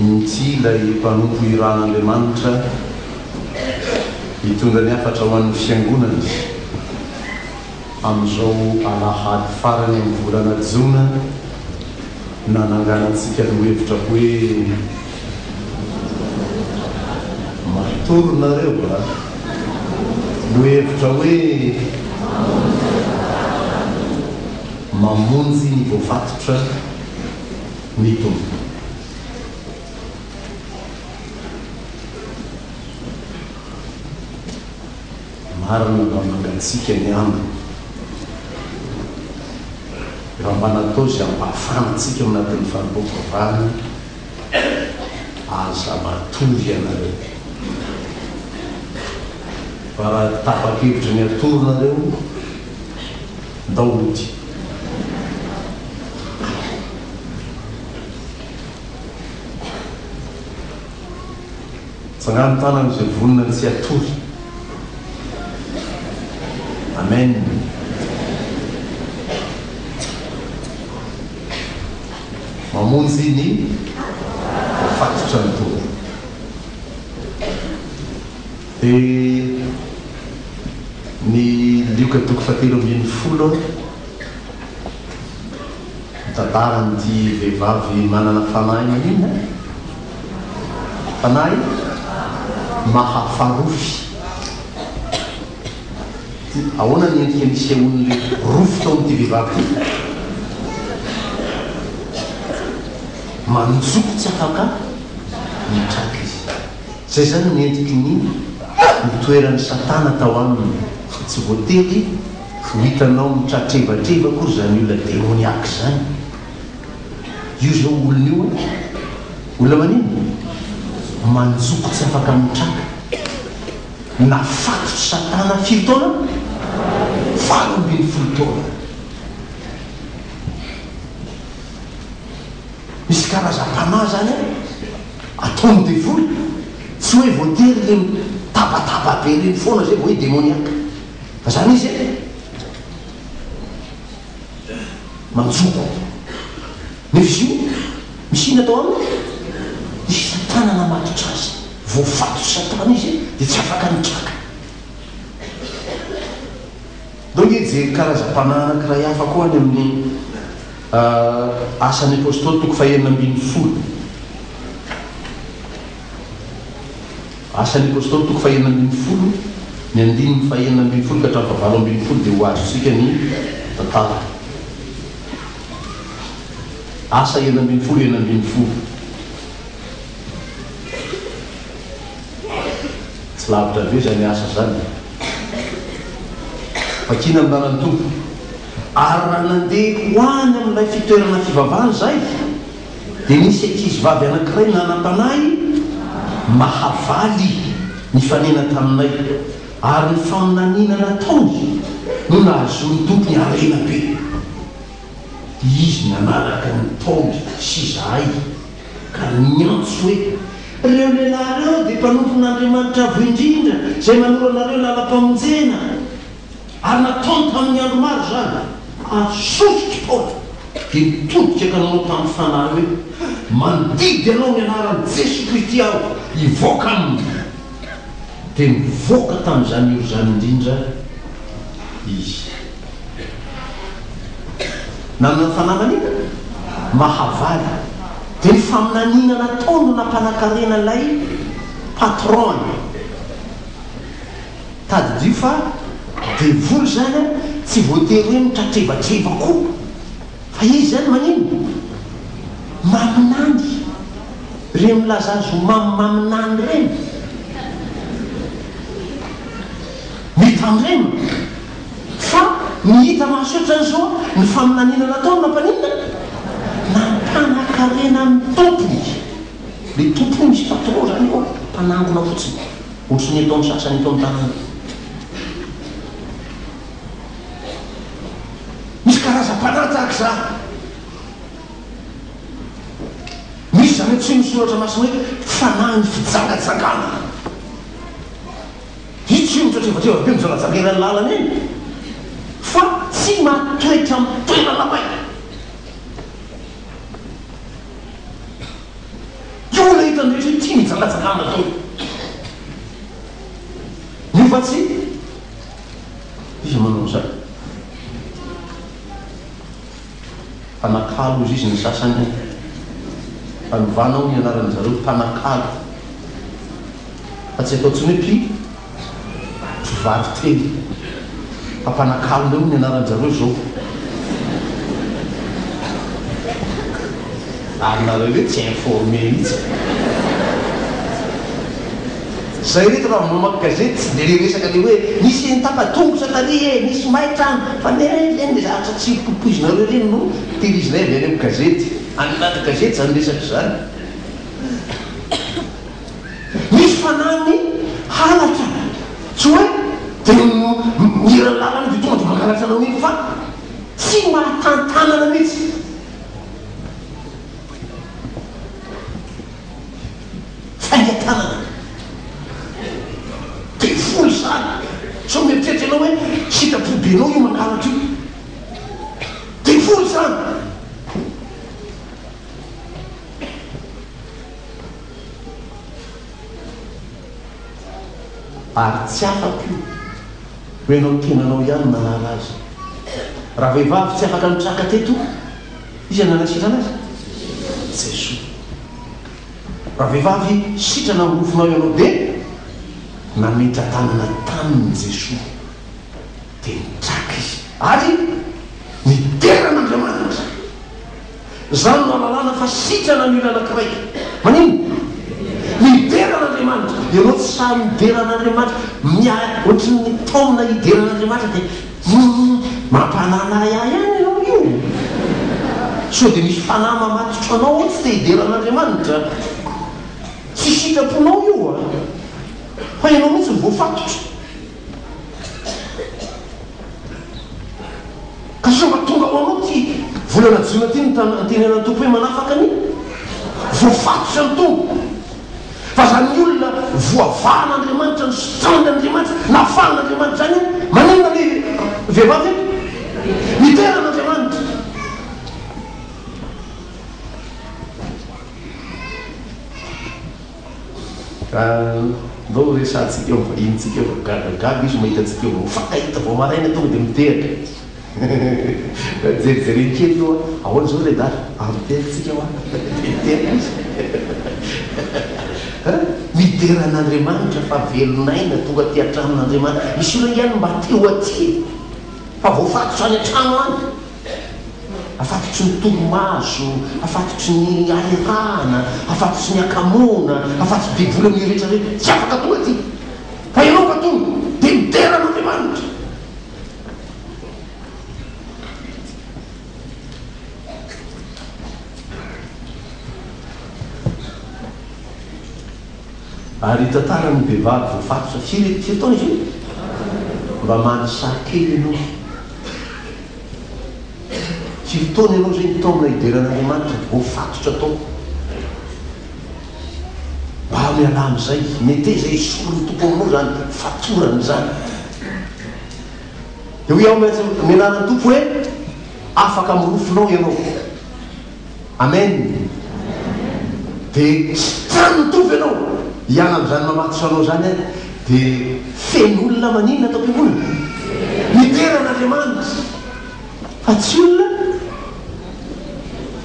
intsy ilay mpanompo iran'Andriamanitra hitondra ny afatra ho an'ny fiangonana amin'izao alahady farany amin'ny volana jona nananganantsika ny hevitra hoe matoronareo no hevitra hoe mamonjy ny voafatotra ny tompo. marina mba mangatsika ny aminy raha mba natao zy ampahafanatsika anatin'ny fanompokovany aza matory ianareo fa raha tapa-kevitra ny atoronareo daolody tsangano tanany zay vonina ny tsy atory. Amen. Mamonjy ny fatotra ny tompo. Dia ny lioka toko fahatelo ambin'ny folo tantaran'ity vehivavy manana fanahy manina fanahy mahafarofy. Ahoana ny endrika misy on'le rofo tao amin'ity vehivavy manjoko tsy afaka mitraka izy. Zay zany ny endriky ny toeran'ny satana tao aminy. Tsy voatery ho hitanao mitratrevatreva kory zany olona demoniaky zany. Io zao olona io olona manino manjoko tsy afaka mitraka. Nafatotra satana firy taona? 20 taona. Misy karazam-panahy zany ataony devoly tsy hoe voatery le tapatapa be reny foana zay hoe demoniaka fa zany izy manjoko. Nefa io misy ina atao aminy misy satana namatotra azy voafatotra satana izy dia tsy afaka mitraka. Donc izy karazam-panahy anankiray hafa koa any amin'ny asan'ny apôstôly toko fahaenina ambin'ny folo. Asan'ny apôstôly toko fahaenina ambin'ny folo ny andininy fahaenina ambin'ny folo ka hatramin'ny fahavalo ambin'ny folo dia ho azontsika ny tantara. Asa enina ambin'ny folo enina ambin'ny folo. Tsy lavitra be zany asa zany. Fakina amin'n'anany tompo. Ary raha nandeha ho any amin'ilay fitoerana fivavahana zay dia nisy ankizy vavy anankiray nanam-panahy mahavaly ny fanena taminay ary ny faminaniana nataony no nahazony tompo ny arena be. Izy nanaraka ny taony sy izahay ka niantso hoe reo lehilahy reo dia mpanompon'Andriamanitra avo indrindra zay manoranareo lalam-pamonjena ary nataony tamin'ny andro maro zany. Asotry Paul dia mitodika ka nanao tamin'ny fanahy hoe mandidy anao ny anaran'i Jesy Kristy aho hivoaka aminy. Dia mivoaka tamin'izany io zany indrindra izy. Nanana fanahy manina mahavaly dia ny faminaniana nataony no nampanakarena ilay patron. Tadidio fa devoly zany tsy voatery hoe mitratrevatreva koa fa izy zany manino maminany reny milaza azy ho maminany reny mitamrena fa mihita mahasotra an'izao ny faminaniana nataony nampanina nampanakarena amin'ny tompony. Le tompony misy patron zany io mpanangona fotsiny ohatrany ataony sasany atao amin'ny tanàna. Karazam-panahy tahaka za misy zany tsy misoratra masina hoe fanahy ny fijangatsangana. Io tsy mitratrevatreva be mijangatsangerany lalana eny fa tsy matoetra amin'ny toerana bay. Io fanatsakamana tao niofatsy izy manao zay mpanakalo izy ny sasany fanovanao ny anaran'ny zareo mpanakalo fa tsy ataotsy hoe mpivady teny fa mpanakalo leo ny anaran'ny zareo zao ary nareo hoe tsy informé mihitsy zay reto raha mamaky gazety tsy de le resaka le hoe nisy nitapatongotra tary nisy maitrano fa neny le zavatra tsy popoizinareo reny no telizinay avy any amin'ny gazety anaty gazety zany resaky zany misy fanany halatra tsy hoe de miralalana de tonga de mangalatra anao iny fa tsy mahatantanana mihitsy fangatanana de folo zany so mieritreritra anao hoe sitapobenao io mangalatra io de folo zany ary tsy afaka io hoe anao tenanao ihany manala azy raha vehivavy tsy afaka mitraka teto izy ananasitrana azy jesoa raha vehivavy sitrana mirofonao ianao de nametra tanana taminy jesoa de mitraka izy ary miteran'andriamanitra zany no alalana fa sitrana mila anakiray manino mideran'andriamanitra ianao tsy samy mideran'andriamanitra ohatry ny taomina hideran'andriamanitra de mampanana ay ihany ianao io so de misy fanahy mamatotro anao o tsy te hideran'andriamanitra tsy sitraponao io a fa ianao mihitsy voafatotro ka somba tonga ho anao ty volana jona ty ntenenany tompo hoe manafaka any voafatotro ny tompo fa zany ny olona voavan'andriamanitra ny sotran'andriamanitra nafan'andriamanitra zany manina le vehivavy miteran'andriamanitra mbao resantsika eo vahintsika eo gagaga izy mahitatsika eo fakahita vao maraina tonga de miteraka jerijereny kely io ahoana zao le dara amiteritsika eo miteraka izy mideran'andriamanitra fa velonaina tonga ty atramin'andriamanitra misy olo ihany mba teo aty fa voafatotro any atrano any afatotry ny tolomaso afatotry ny alirana afatotry ny akamona afatotry bivola mirehetrarehetra tsy afaka tonga ty fa ianao ka tonga de mideran'andriamanitra ary tantara ny vehivavy voafatotra firy taona izy io mba manisakely ianao firy taona ianao zay nitaomina hideran'andriamanitra voafatotra tao mba miala am'izay mety zay solony tompo aminao zany fatorany zany de hoe ao mianarany tompo hoe afaka mirofonao ianao amen de tsy trano mitovy ianao iana am'zany mamatotro anao zany any de fen'olona maninona atao mpiolona miteran'andriamanitra fa tsy olona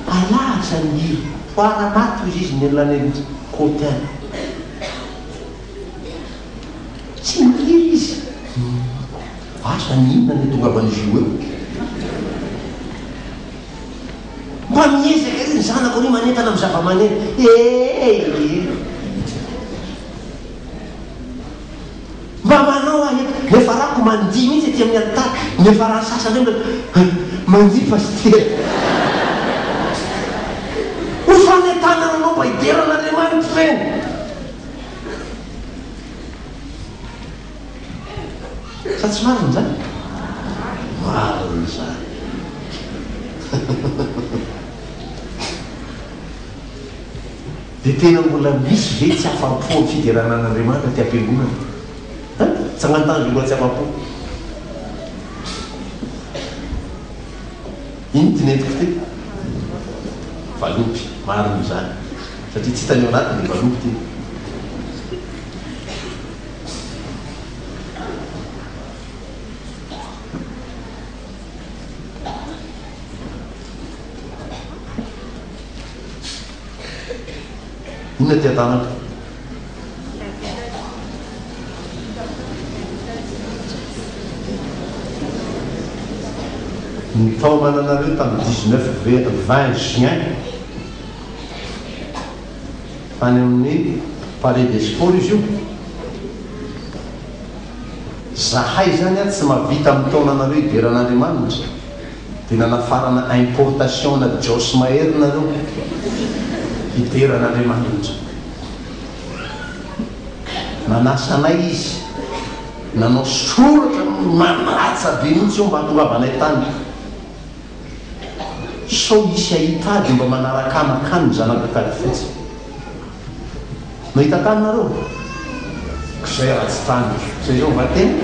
alahatra ny iro poaramato izy ny lany côte any tsy miry izy asa ninona ny tonga avan'izy io eo mba miezaka izy ny zanako ry manentana amy zava-manena mba manao nefa rako mandia mihitsy ty amin'ny alitary nefa raha sasany reo mandia fa sy tia ho fanentanana anao mba hideran'andriamanitra reny sa tsy mariny zany mariny zany de tena mbola misy ve tsy afa-po ny fideranan'andriamanitra ty ampiangonana tsy agnantany loa tsy afa-po iny ty nentiko ty valopy mariny zany satria tsy hitany ao anatiny valopy ty inona ty atanaka ny taomananareo tamin'ny 19 juin any amin'ny palais des sports izy io zahay zany a tsy mavita amin'ny taonanareo iberan'andriamanitra dia nanafarana importation na josmaer nareo iberan'andriamanitra nanasanay izy nanao soratra manatsa be mihitsy io mba hatongavanay tany so isy ahitady mba manaraka makany zanakakady fotsy no hita tany nareo zay raha tsy tany zay zao vatena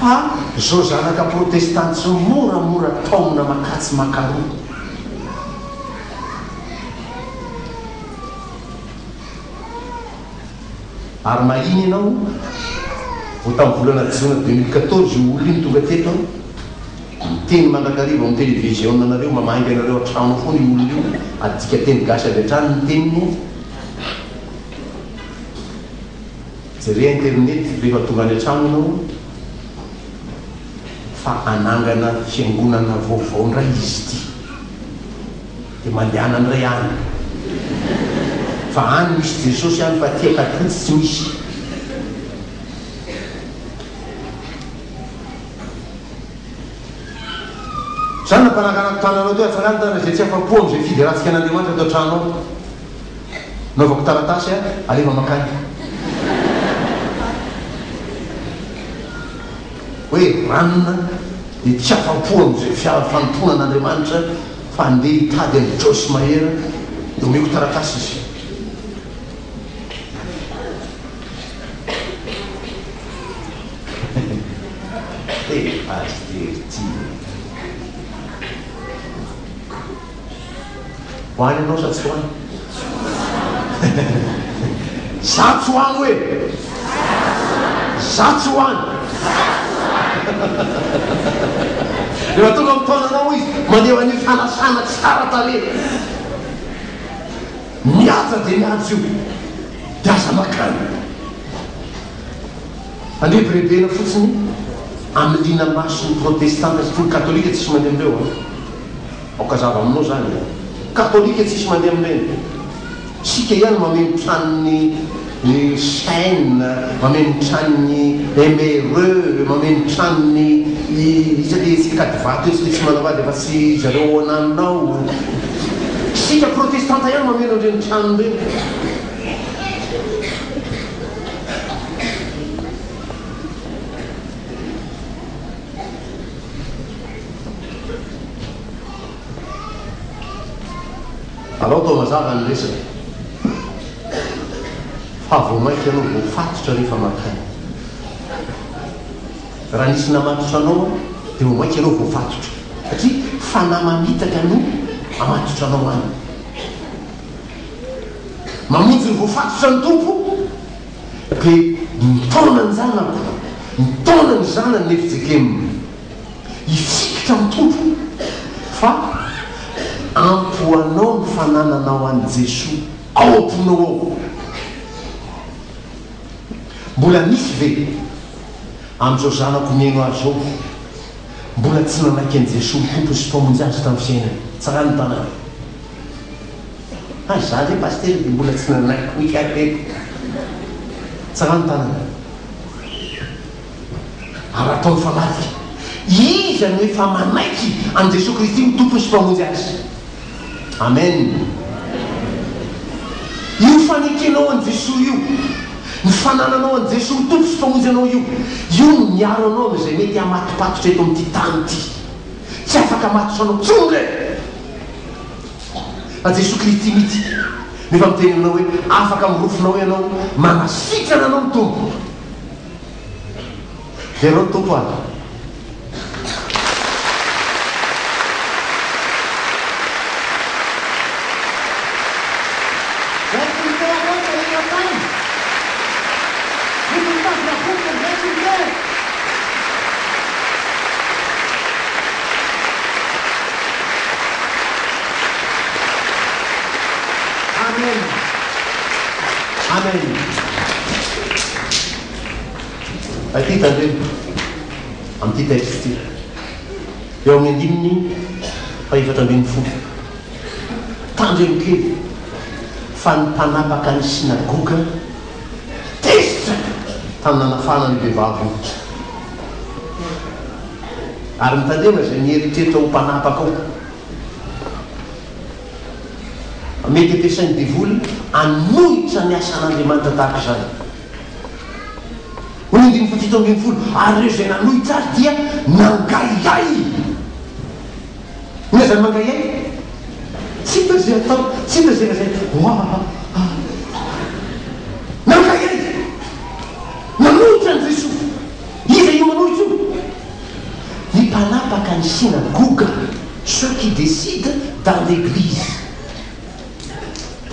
fa zao zanaka protestante so moramora taomina makatsy makaroa ary mahiny ianao vo tamin'ny volana jona 2014 olo iny tonga teto miteny mandrakariva amin'ny télévision anareo mamainga anareo atrano foana io olo io adika teny gasy avy atrany ny teniny jere internet rehefa tonga any atrano ianao fa anangana fiangonana vaovao ndray izy ty dia mandehana andray any fa any misy jesosy any fa tiakafotsy tsy misy zany nampanakanako tananao teo atsarantana zay tsy afapo am'izay fideratsika an'andriamanitra atao tranao naovako taratasy a alefa makany hoe ranona dia tsy afapo am'izay fanompoana an'andriamanitra fa andeha hitady amin'ny josy mahera dia omeko taratasy izy hoany anao sa tsy hoany za tsy hoany hoe za tsy hoany rehefa tonga amitaonanao izy mandeha any fanasana tsara tare miaja dia miajo io diaza makany andeha berebena fotsiny amin'ny lina masony protestante satria katolika tsisy mandeha amindreo aoka zava aminao zany katolika tsisy mandeha amindreny sika ihany mameno tranony chaine mameno tranony mre mameno tranony izy le sika kadivato izy le tsy manavady efa tsy zareo ananinao sika protestante ihany mameno andreny tranony reny alao tao mazava ny resaka fa vo mainky ianao voafatotra rehefa makany raha nisy namatotra anao dia vo mainky ianao voafatotra satria fa namamitaka no amatotra anao any mamonjy ny voafatotra ny tompo dia mitonany zanako mitonany zanany nefijekemina ifikitra amin'ny tompo fa ampoanao ny fanananao any jesosy ao amponao ao mbola misy ve am'izao zanako miaino azy zao mbola tsy nanaiky an' jesosy tompo sy mpamonjy azy tamin'ny fiainany tsara ny tanana a za le paster dia mbola tsy nanaiky mikateko tsara ny tanana ary ataony famatika izy any hoe fa manaiky an' jesosy kristy ny tompo sy mpamonjy azy amen io fanekenao an' jesosy io ny fanananao an' jesosy tompo sy mpamonjy anao io no miaro anao am'izay mety hamatopatotra eto amin'ity tany ity tsy afaka matotra anao tsonga a jesosy kristy mity nefa miteny aminao hoe afaka mirofonao hoe ianao manasitrana anao ny tompo dia anao ny tompo any amen. Aty tandremo amin'ity texte ity eo amin'ny andininy faefatra ambin'ny folo tandremo kely fa ny mpanapaka ny sinagoga tezitra tamin'ny nanafana ny vehivavy ary mitandrema zay mieritreritra ho mpanapaka ao mety ampiasainy devoly anohitra ny asan'Andriamanitra tahaka izany. Olondiny fatito ambin'ny folo ary reo zay nanohitra azy dia nangayay. Ina zany mangayay? Tsy mba zay atao, tsy mba zay zay nangayay nanohitra ny Jesosy. Iza io manohitra io? Ny mpanapaka ny synagoga, ceux qui décident dans l'église.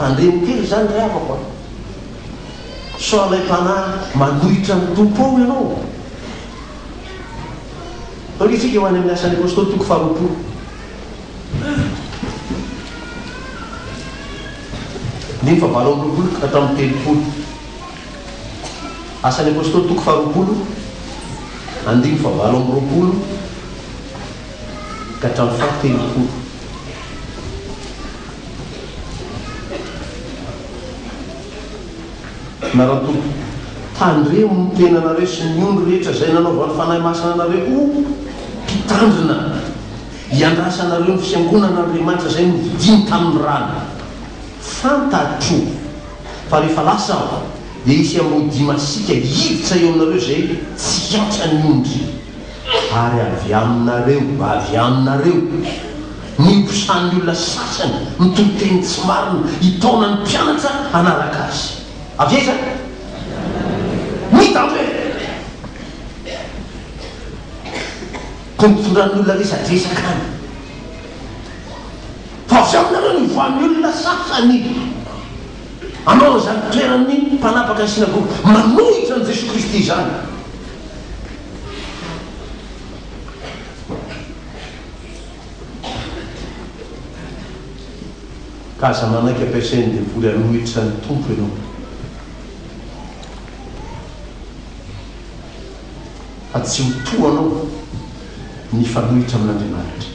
Tandremo kely zany ry havako so ilay mpanahy manohitra ny tompo ao ianao. Anitsika ho any amin'ny asan'ny apôstôly toko faharoapolo ny favalo amby roapolo ka hatramin'ny telopolo. Asan'ny apôstôly toko faharoapolo andiny favalo amby roapolo ka hatramin'ny fahatelopolo. Narato tandremo ny tenanareo sy ny ondro rehetra zay nanaovany fanahy masina anareo mpitandrina hiandrasanareo ny fiangonan'Andriamanitra zay nividiny tamin'ny rano. Fantatro fa rehefa lasa aho dia isy amody masika hiditra eo aminareo zay tsy hiantra ny ondry ary avy aminareo ny mpisan'ny olona sasany mitoteny tsy marina hitaona ny mpianatra hanaraka azy. Avieza mitandre tontondrany olona resadresaka any fa avy aminareo ny voan'ny olona sasany anao zany toerany mpanapaka ny sinagoga manohitra ny Jesosy Kristy zany. Ka aza manaiky ampiasainy devoly anohitra ny tompo ianao. Fa tsy ho toanao ny fanohitra amin'Andriamanitra.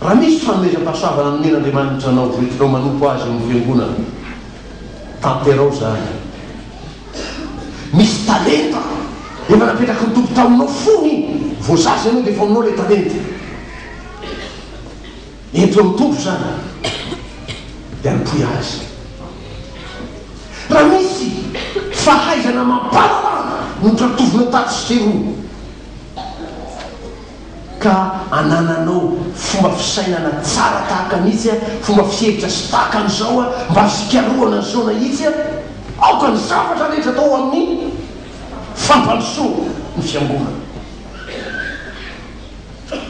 Raha misy fanomezam-pahasoavana nomen'Andriamanitra anao rehetinao manompo azy amin'ny fiangonana, tanterao zany. Misy talenta efa napetraky ny tompo taminao fony voazazy ianao dia efa aminao ilay talenta ento amin'ny tompo zany dia ampoy azy. Raha misy fahaizana mampalalana notratovina tato sy teroa ka anananao fomba fisainana tsara tahaka mihitsy fomba fihevitra sy tahaka an'izao mba fikaroana an'izao na itsy aoka ny zavatra rehetra atao amin'ny fampandrosoa ny fiangonana.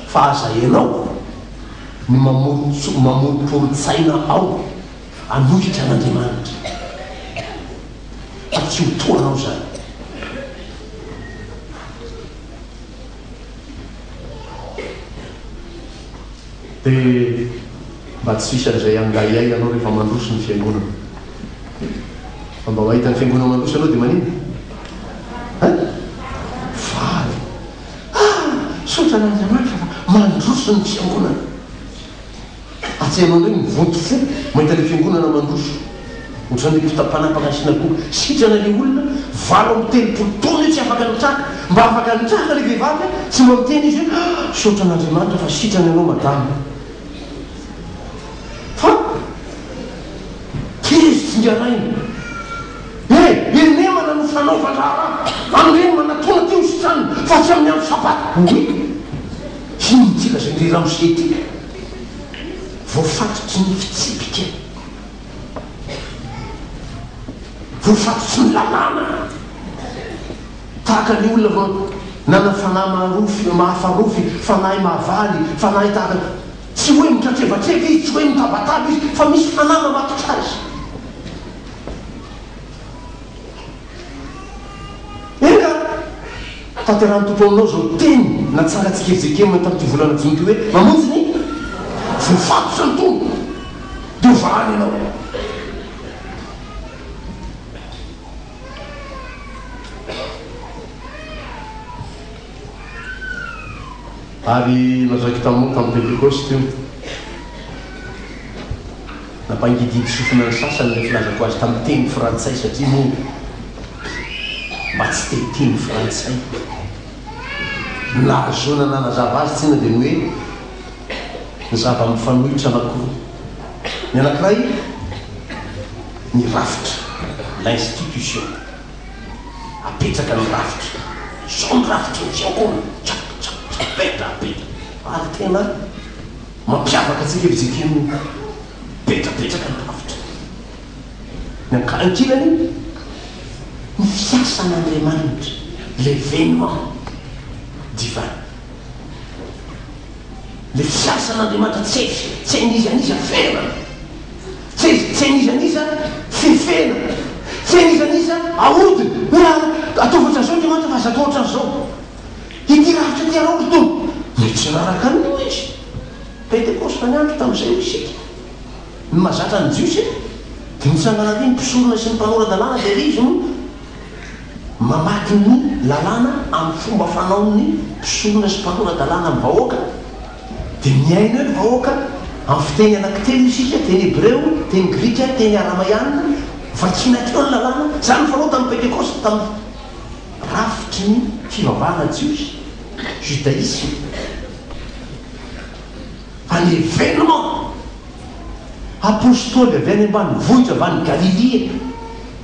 Fa aza ianao ny mamoroporo-tsaina ao anohitra n'Andriamanitra fa tsy ho toanao zany. Dia mba tsy isan'izay angayay ianao rehefa mandroso ny fiangonana. Fa mba mahita ny fiangonana mandroso ianao dia manino? Faly sotra n'Andriamanitra fa mandroso ny fiangonana. Atsehanao ndray mivonto fo mahita ilay fiangonana mandroso. Ohatran'ny mpita-panapaka ny sinagoga sitrana ilay olona valo amby telopolo taona tsy afaka nitraka mba afaka nitraka ilay vehivavy tsy mba miteny izy hoe sotra n'Andriamanitra fa sitrana ianao madama. Fa tezitsy ngiarainy enemana no fanaovan-draharaha amreny manatona ty hositrany fa tsy amin'ny andro sabato. Ino tika zay nriramo ty voafatotry ny fitsipika voafatotry ny lalàna tahaka ny olona nana fanahy mahafarofy fanahy mahavaly fanahy tahaka tsy hoe mitratrevatreva izy tsy hoe mitabataba izy fa misy fanahy mamatotra azy. Enga tanterahany tompo aminao zao teny natsangatsika Ezekely tamin'ity volana jony ty hoe mamonjy ny voafatotry ny tompo dia ovany ianao ary nazaki tamoa tamin'ny pentecoste io nampangididy sofina ny sasany le filazako azy tamin'ny teny frantsay satria moa mba tsy teny frantsay nahazona nanazava azy tsina dia ny hoe ny zava-mifanohitra anankiroa ny anankiray ny rafitra l'institution apetraka ny rafitra zao ny rafitra ny fiankona petra ary tena mampiavaka atsika evizekeno petrapetraka ny rafitra ny ankilany ny fiasan'Andriamanitra l'événement divin le fiasan'Andriamanitra tsy anizaniza ferana tsy anizaniza fefena tsy anizaniza aodina ataovatra zao Andriamanitra fa aza atao ohatran'izao ity rafitra ty arao to mety naraka an'io izy pentecoste ny andro tamin'izay isika ny mazatra ny jiosy dia mitsangana ty ny mpisorona sy ny mpanora-dalàna dia ry izy no mamaky ny lalàna amin'ny fomba fanaon'ny mpisorona sy mpanora-dalàna amin'ny vahoaka dia miaina eo ny vahoaka amin'ny fiteny anankitelo isika teny hebreo teny grika teny aramaianina vakiana teo ny lalàna zany fanao tamin'ny pentecoste tamin'ny rafitry ny fivavahana jiosy judaisme un événement apôstôly avy any ambany vohitra avy any Galilea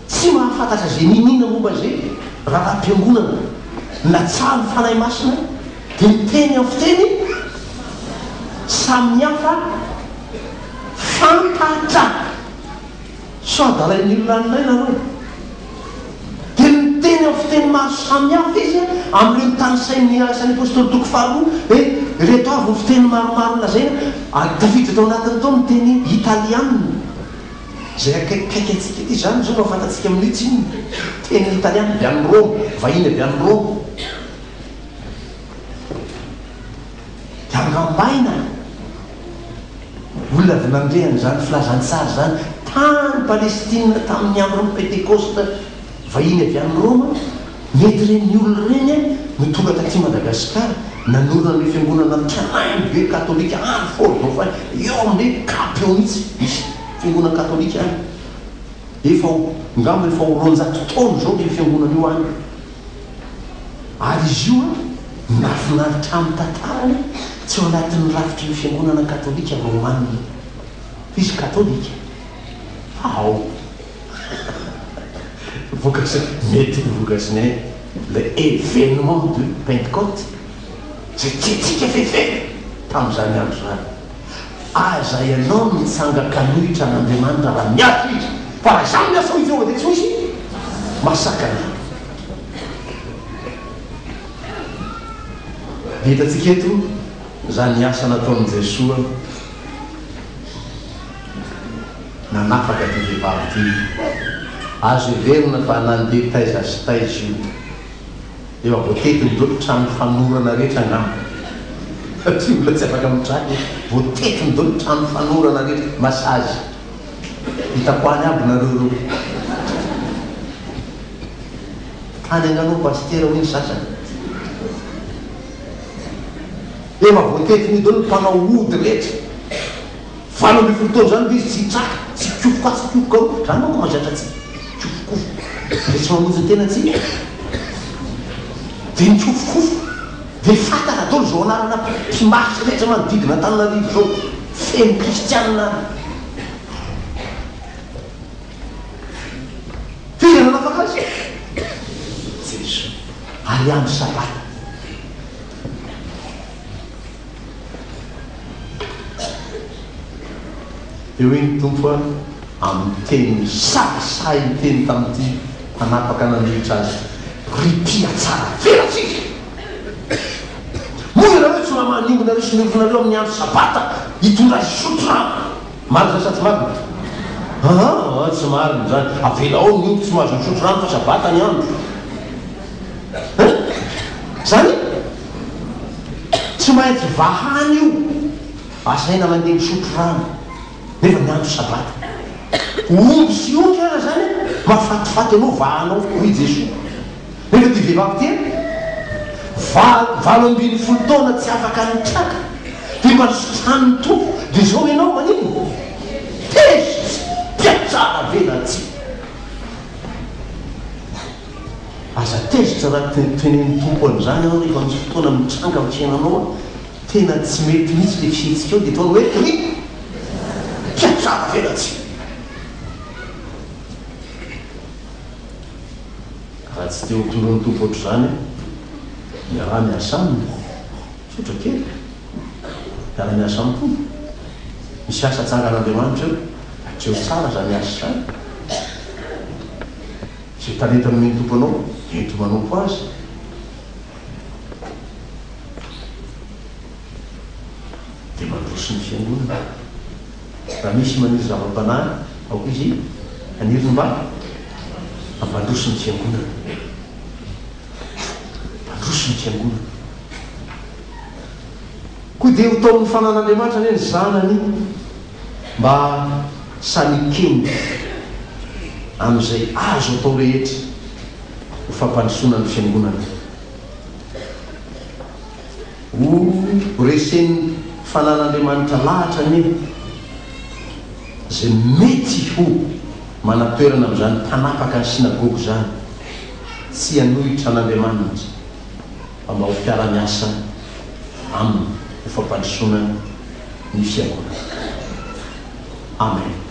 tsy mahafantatra zay ninina momba zay raha-piangonana na tsara ny fanahy masina dia miteny amin'ny fiteny samihafa fantatra soadalain'ny olonanay nareo dia miteny amin'ny fiteny maro samihafa izy amin'ireo tanysain'ny asan'ny apôstôly toko faharoa hoe reto avy ny fiteny maromaro lazaina ary tafiditra tao anatiny tao miteny italianina zay akaikikaiky atsika ity zany zao mahafantatsika amin'io tsy teny italiana avy any Rome vahiny avy any Rome dia angambaina olona avy nandrehany zany filazantsara zany tany Palestina tamin'ny andron'ny pentecoste vahiny avy any Roma mety reny olona reny no tonga taty Madagasikara nanorona ny fiangonana ny tranainy be katolika any fôrno fa eo amin'ny kapy eo mihitsy misy fiangonana katolika any efa ngamba efa roanjato taona zao le fiangonana io any ary izy io nafinaritra amin'ny tantarany tsy ao anatin'ny rafitry ny fiangonana katolika romanina izy katolika ao vocation mety vocation le événement de Pentecôte zay tiatsika fefena tamin'izany andro zany aza ianao mitsangakanohitra an'Andriamanitra raha miasa izy fa raha zany miasa izy eo dia tsy misy masakana hitatsika eto zany asa nataon'i Jesosy nanafaka ty vehivavy ty azo everina fa nandeha taiza sy taiza io eo voatetiny dolo trano fanorana rehetra angamba satria mbola tsy afaka mitrany voatetiny dolo trano fanorana rehetra masazy hitako any aby nareo tany anganao pastera hoy ny sasany efa voatetiny dolo mpanao ody rehetra fano amby fotoana zany izy tsy traka tsy kiofoka tsy kiofoka zany manko mazatra tsy kiofokofo dia tsy mamonjy tena tsy dia nikofokofo dia fatana dolo zao anarana mpimasy rehetra manodidina Antananarivo zao feno kristianina firy nanafaka azy Jesos ary amin'ny sabata eo iny tompo a amin'ny teny sasay teny tamin'ity manapaka nanilitra azy ripia tsara velatsika moa ianareo tsy mamaningona sy mirofonareo amin'ny andro sabata hitondra azy sotrano marina sa tsy marina tsy marina zany avela ao ny tsy mahazo ny sotrano fa sabata ny andro zany tsy maintsy vahany io asaina mandeha misotrano nefa ny andro sabata omby sy omby ara zany mahafatifaty anao vahanao hoy Jesosy nefa ty vehivavy ty 20 taona tsy afaka nitraka dia masotrany tompo dia zao ianao manino tezitra piatsara velatsy aza tezitra raha tenen'ny tompo an'izany anao rehefa misy fotoana mitranga mitrenanao tena tsy mety mihitsy le fisetsika eo dia taona hoe ry piatsara velatsy raha tsy teo tolon'ny tompo ohatr' izany miaraha miasa aminy sotra kely miara miasa amin'ny tompo misy asa tsara an'Andriamanitra eo atreo tsara zany asa zany zay talenta nomeny tompo anao ento manompo azy dia mandroso ny fiangonana raha misy maniry zava-panahy aoka izy aniriny mba ampandroso ny fiangonana mandroso ny fiangonana koa dia ho taon'ny fanan'Andriamanitra ane ny zanany mba samikeny amin'izay azo atao rehetra ho fampandrosoana ny fiangonana ho resen'ny fanan'Andriamanitra lahatra ane zay mety ho manatoerana amin'izany mpanapaka ny sinagogy zany tsy hanohitra an'Andriamanitra fa mba ho mpiara-miasa aminy ho fampandrosoana ny fiangonana. Amen.